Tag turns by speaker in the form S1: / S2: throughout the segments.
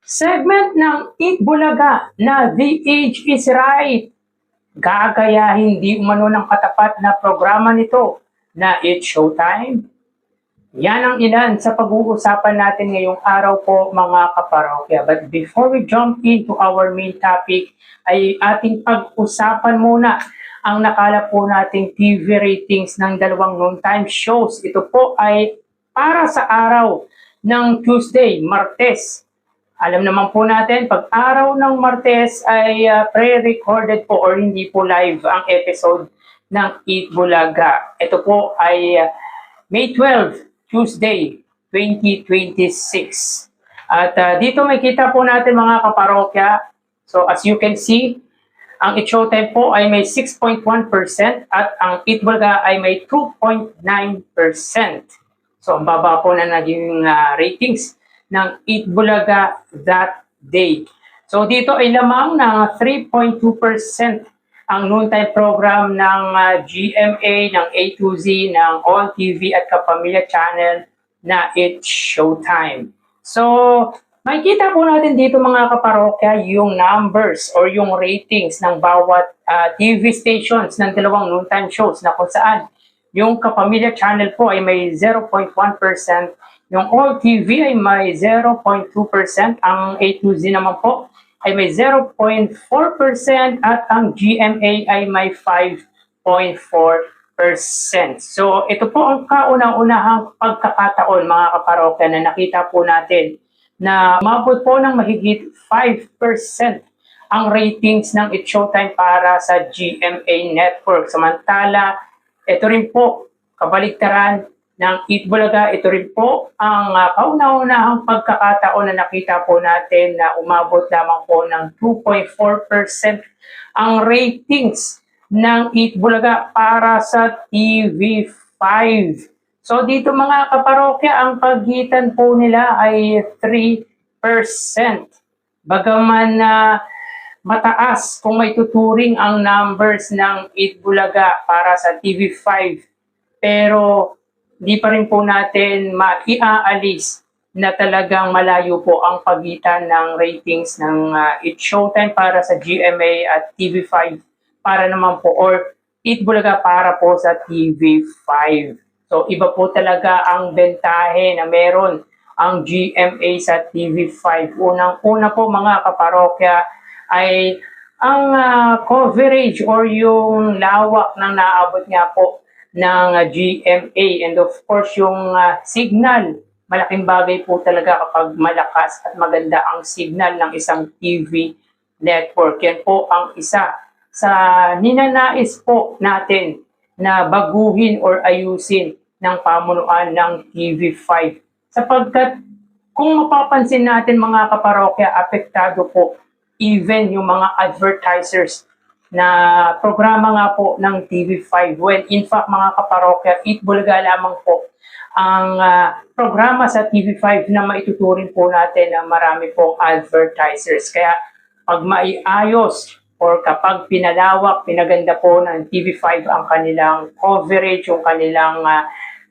S1: Segment ng Eat Bulaga na The Age is Right. Gagayahin di umano ng katapat na programa nito na It's Showtime. Yan ang ilan sa pag-uusapan natin ngayong araw po mga kaparokya. But before we jump into our main topic, ay ating pag-usapan muna ang nakalap po nating TV ratings ng dalawang noontime shows. Ito po ay para sa araw ng Tuesday, Martes. Alam naman po natin, pag araw ng Martes ay pre-recorded po or hindi po live ang episode ng Eat Bulaga. Ito po ay May 12, Tuesday, 2026. At dito makita po natin mga kaparokya. So as you can see, ang Eat Showtime po ay may 6.1% at ang Eat Bulaga ay may 2.9%. So ang baba po na naging ratings ng Eat Bulaga that day. So dito ay lamang ng 3.2% ang noontime program ng GMA, ng A to Z, ng All TV at Kapamilya Channel na It's Showtime. So makikita po natin dito mga kaparokya yung numbers or yung ratings ng bawat TV stations ng dalawang noontime shows na kung saan yung Kapamilya Channel po ay may 0.1%, yung All TV ay may 0.2%, ang A to Z naman po ay may 0.4% at ang GMA ay may 5.4%. So ito po ang kauna-unahang pagkakataon mga kaparokya na nakita po natin na umabot po ng mahigit 5% ang ratings ng It's Showtime para sa GMA Network. Samantala, ito rin po, kabaligtaran ng Eat Bulaga, ito rin po ang kauna-unahang pagkakataon na nakita po natin na umabot lamang po ng 2.4% ang ratings ng Eat Bulaga para sa TV5. So dito mga kaparokya, ang pagitan po nila ay 3%. Bagaman na mataas kung may tuturing ang numbers ng Eat Bulaga para sa TV5, pero di pa rin po natin maiaalis na talagang malayo po ang pagitan ng ratings ng It's Showtime para sa GMA at TV5 para naman po, or Eat Bulaga para po sa TV5. So iba po talaga ang bentahe na meron ang GMA sa TV5. Unang-una po mga kaparokya ay ang coverage or yung lawak ng naabot nga po ng GMA, and of course yung signal. Malaking bagay po talaga kapag malakas at maganda ang signal ng isang TV network. Yan po ang isa sa ninanais po natin na baguhin or ayusin ng pamunuan ng TV5. Sapagkat kung mapapansin natin mga kaparokya, apektado po even yung mga advertisers na programa nga po ng TV5. When in fact mga kaparokya, Eat Bulaga lamang po ang programa sa TV5 na maituturing po natin na marami pong advertisers. Kaya pag maiayos or kapag pinalawak, pinaganda po ng TV5 ang kanilang coverage, yung kanilang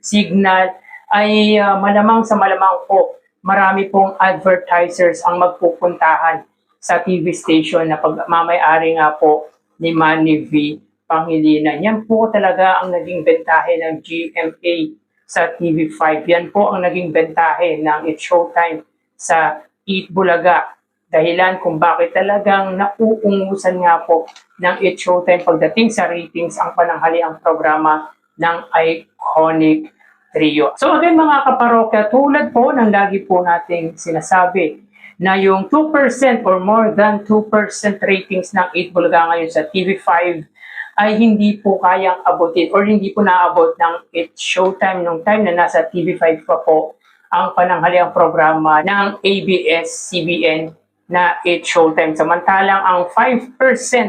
S1: signal, ay malamang sa malamang po marami pong advertisers ang magpupuntahan sa TV station na pagmamayari nga po ni Manny V. Pangilinan. Yan po talaga ang naging bentahe ng GMA sa TV5. Yan po ang naging bentahe ng It's Showtime sa Eat Bulaga. Dahilan kung bakit talagang nauungusan nga po ng It's Showtime pagdating sa ratings ang pananghaliang programa ng iconic trio. So again mga kaparokya, tulad po ng lagi po nating sinasabi, na yung 2% or more than 2% ratings ng Eat Bulaga ngayon sa TV5 ay hindi po kayang abutin or hindi po naabot ng It's Showtime nung time na nasa TV5 pa po ang pananghaliang programa ng ABS-CBN na It's Showtime. Samantalang ang 5%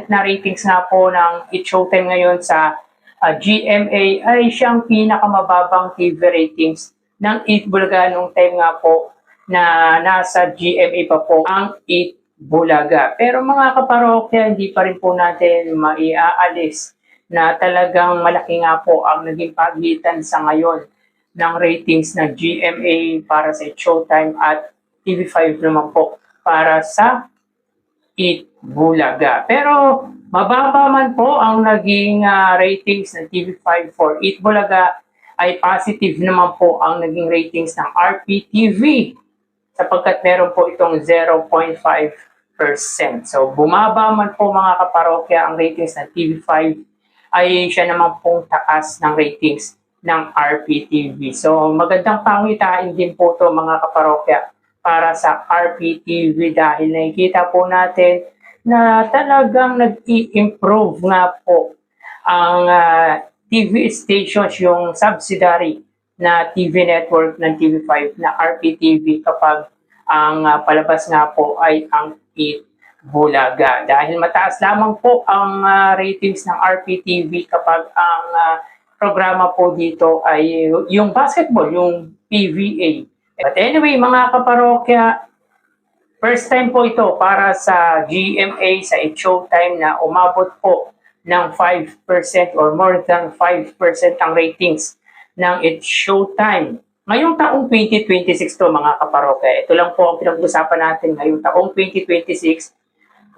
S1: na ratings nga po ng It's Showtime ngayon sa GMA ay siyang pinakamababang TV ratings ng Eat Bulaga nung time nga po na nasa GMA pa po ang Eat Bulaga. Pero mga kaparokya, hindi pa rin po natin maiaalis na talagang malaki nga po ang naging pagitan sa ngayon ng ratings ng GMA para sa Showtime at TV5 naman po para sa Itbulaga. Pero mababa man po ang naging ratings ng TV5 for Itbulaga, ay positive naman po ang naging ratings ng RPTV sapagkat meron po itong 0.5%. So bumaba man po mga kaparokya ang ratings ng TV5, ay siya naman pong taas ng ratings ng RPTV. So magandang pangitain din po ito mga kaparokya para sa RPTV dahil nakikita po natin na talagang nag-i-improve nga po ang TV stations, yung subsidiary na TV network ng TV5 na RPTV kapag ang palabas nga po ay ang Itbulaga. Dahil mataas lamang po ang ratings ng RPTV kapag ang programa po dito ay yung basketball, yung PVA. But anyway, mga kaparokya, first time po ito para sa GMA, sa It's Showtime na umabot po ng 5% or more than 5% ang ratings ng It's Showtime. Ngayong taong 2026 to mga kaparokya, ito lang po ang pinag-usapan natin ngayong taong 2026.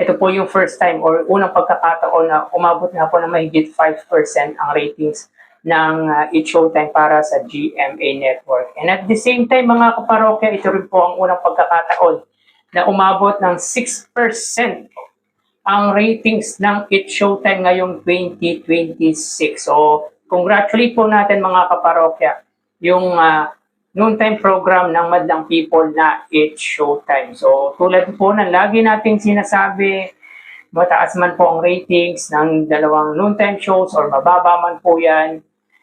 S1: Ito po yung first time or unang pagkakataon na umabot na po ng mahigit 5% ang ratings ng It's Showtime para sa GMA Network. And at the same time mga kaparokya, ito rin po ang unang pagkakataon na umabot ng 6% ang ratings ng It's Showtime ngayong 2026. So, congratulate po natin mga kaparokya yung noontime program ng Madlang People na It's Showtime. So, tulad po ng lagi nating sinasabi, mataas man po ang ratings ng dalawang noontime shows or mababa man po yan,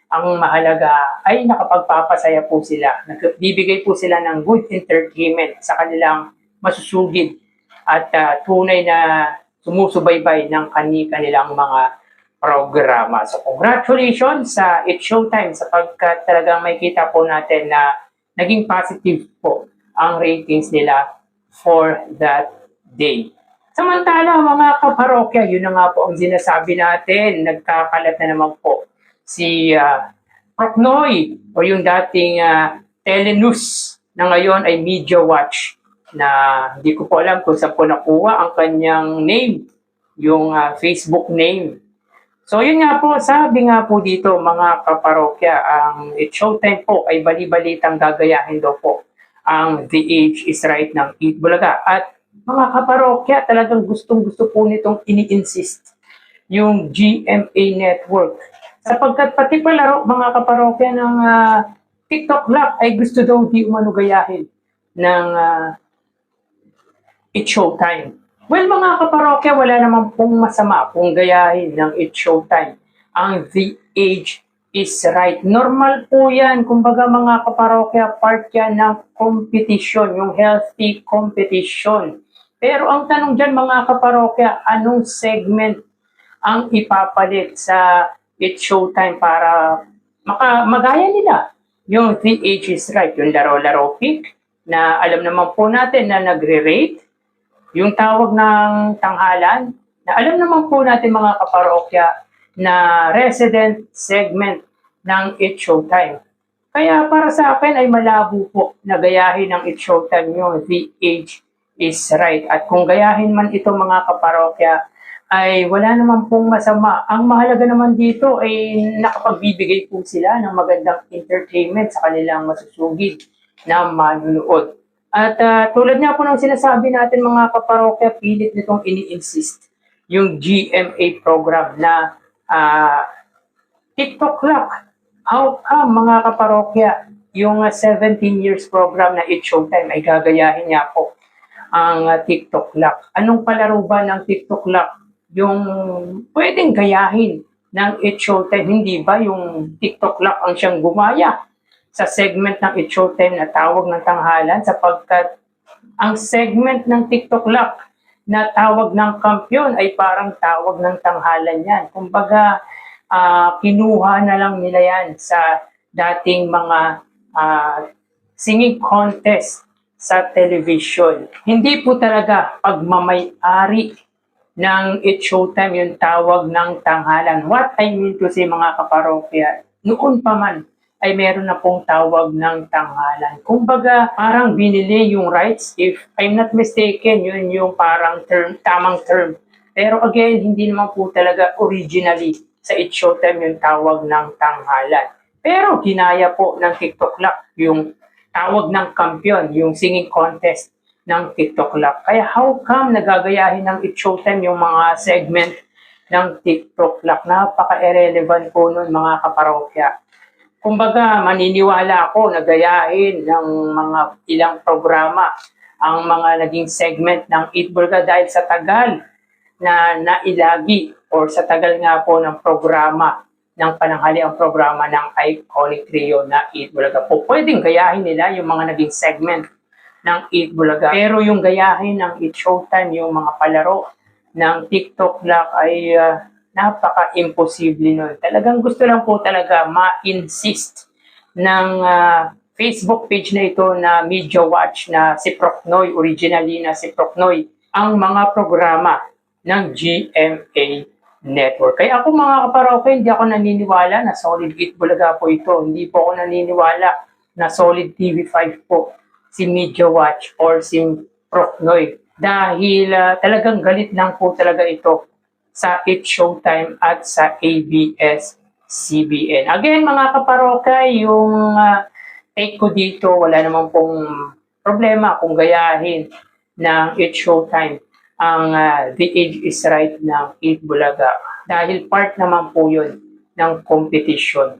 S1: ang mahalaga ay nakapagpapasaya po sila. Nagbibigay po sila ng good entertainment sa kanilang masusugid at tunay na sumusubaybay ng kanilang mga programa. So congratulations sa It's Showtime sapagkat talagang makikita po natin na naging positive po ang ratings nila for that day. Samantala mga kaparokya, yun na nga po ang sinasabi natin, nagkakalat na naman po si Procnoy o yung dating Telenews na ngayon ay Media Watch na hindi ko po alam kung saan po nakuha ang kanyang name, yung Facebook name. So yun nga po, sabi nga po dito mga kaparokya, ang It's Showtime po ay bali-balitang gagayahin daw po ang The Age is Right ng Itbulaga. At mga kaparokya, talagang gustong-gusto po nitong ini-insist yung GMA Network. Sapagkat pati palaro mga kaparokya ng TikTok Lock ay gusto daw di umano gayahin ng It's Showtime. Well mga kaparokya, wala naman pong masama kung gayahin ng It's Showtime ang The Age is Right. Normal po yan. Kumbaga mga kaparokya, part yan ng competition, yung healthy competition. Pero ang tanong dyan mga kaparokya, anong segment ang ipapalit sa It's Showtime para magaya nila yung The Age is Right, yung laro-laro pick na alam naman po natin na nagre-rate, yung tawag ng tanghalan na alam naman po natin mga kaparokya na resident segment ng It's Showtime. Kaya para sa akin ay malabo po na gayahin ng It's Showtime yung The Age is Right. At kung gayahin man ito mga kaparokya, ay wala naman pong masama. Ang mahalaga naman dito ay nakapagbibigay po sila ng magandang entertainment sa kanilang masusugid na manunood. At tulad nga po ng sinasabi natin mga kaparokya, pilit nitong ini-insist yung GMA program na TikTok Lock. How come mga kaparokya, yung 17 years program na It's Showtime ay gagayahin niya po ang TikTok Lock. Anong palaro ba ng TikTok Lock yung pwedeng gayahin ng It's Showtime? Hindi ba yung TikTok Lock ang siyang gumaya sa segment ng It's Showtime na tawag ng tanghalan, sapagkat ang segment ng TikTok Lock na tawag ng kampiyon ay parang tawag ng tanghalan yan. Kumbaga, kinuha na lang nila yan sa dating mga singing contest sa television. Hindi po talaga pagmamay-ari ng It's Showtime yung tawag ng tanghalan. What I mean to say mga kaparokya, noon pa man ay meron na pong tawag ng tanghalan. Kumbaga, parang binili yung rights. If I'm not mistaken, yun yung parang tamang term. Pero again, hindi naman po talaga originally sa It's Showtime yung tawag ng tanghalan. Pero ginaya po ng TikTok Lock yung tawag ng kampiyon, yung singing contest ng TikTok Lock. Kaya how come nagagayahin ng It's Showtime yung mga segment ng TikTok Lock? Napaka-irrelevant po nun mga kaparokya. Kumbaga, maniniwala ako na gayahin ng mga ilang programa ang mga naging segment ng Eat Bulaga dahil sa tagal na nailagi or sa tagal nga po ng programa ng pananghaliang programa ng iconic trio na Eat Bulaga po. Pwedeng gayahin nila yung mga naging segment ng Eat Bulaga. Pero yung gayahin ng Eat Showtime, yung mga palaro ng TikTok Lock ay napaka-imposible nun. Talagang gusto lang po talaga ma-insist ng Facebook page na ito na Media Watch na si Procnoy, originally na si Procnoy, ang mga programa ng GMA Network. Kaya ako mga kaparokya, hindi ako naniniwala na solid Eat Bulaga po ito. Hindi po ako naniniwala na solid TV5 po si Media Watch or si Procnoy. Dahil talagang galit lang po talaga ito sa It's Showtime at sa ABS-CBN. Again, mga kaparokya, yung take ko dito, wala naman pong problema kung gayahin ng It's Showtime ang The Age is Right ng Eat Bulaga. Dahil part naman po yun ng competition